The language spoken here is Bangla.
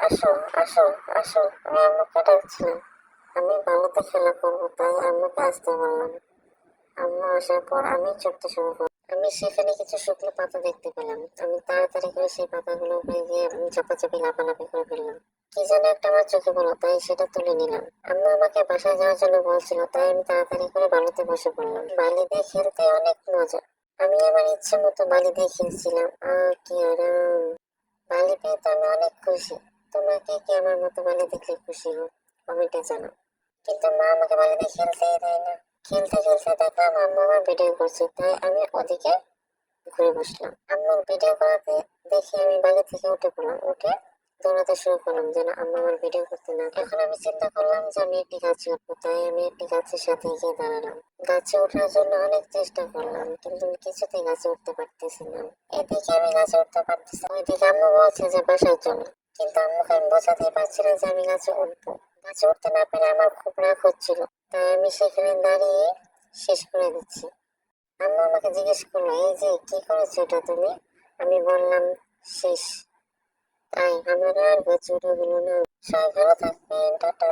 আসো, আসো, আসো। আমি আম্মুকে ডাকছিলাম। আমি বালুতে খেলা করবো, তাই আম্মুকে আসতে বললাম। আম্মু আসার পর আমি ছুটতে শুরু করলাম। আমি সেখানে কিছু শুকনো পাতা দেখতে পেলাম। আমি তাড়াতাড়ি করে সেই পাতাগুলো উপরে গিয়ে চাপাচাপি লাফালাফি করে ফেললাম। কি যেন একটা আমার চোখে পড়লো, তাই সেটা তুলে নিলাম। আম্মু আমাকে বাসায় যাওয়ার জন্য বলছিল, তাই আমি তাড়াতাড়ি করে বালুতে বসে পড়লাম। বালি দিয়ে খেলতে অনেক মজা। আমি আমার ইচ্ছে মতো বালি দিয়ে খেলছিলাম। কি আরাম! বালি পেয়ে তো আমি অনেক খুশি। তোমরা কে কে আমার মতো বালি দেখলে খুশি হও, কমেন্টে জানাও। কিন্তু মা আমাকে বালি দিয়ে খেলতেই দেয় না। খেলতে খেলতে দেখলাম আম্মু আমার ভিডিও করছে, তাই আমি ওদিকে ঘুরে বসলাম। আম্মুর ভিডিও করাতে দেখে আমি বালি থেকে উঠে পড়লাম। উঠে দৌড়াতে শুরু করলাম যেন আম্মু আমার ভিডিও করতে না। এখন আমি চিন্তা করলাম যে আমি একটি গাছে উঠবো, তাই আমি একটি গাছের সাথে গিয়ে দাঁড়ালাম। গাছে ওঠার জন্য অনেক চেষ্টা করলাম, কিন্তু আমি কিছুতেই গাছে উঠতে পারতেছি না। এদিকে আমি গাছে উঠতে পারতেছি, ওইদিকে আম্মু বলছে যে বাসার জন্য। কিন্তু আম্মুকে আমি বোঝাতেই পারছি না যে আমি গাছে উঠবো। গাছে উঠতে না পেরে আমার খুব রাগ হচ্ছিল, তাই আমি সেখানে দাঁড়িয়ে শেষ করে দিচ্ছি। আম্মু আমাকে জিজ্ঞেস করলো, এই যে কি করেছো এটা তুমি? আমি বললাম শেষ। তাই আমার আর গাছে ওঠা হলো না। সবাই ভালো থাকবেন, টাটা।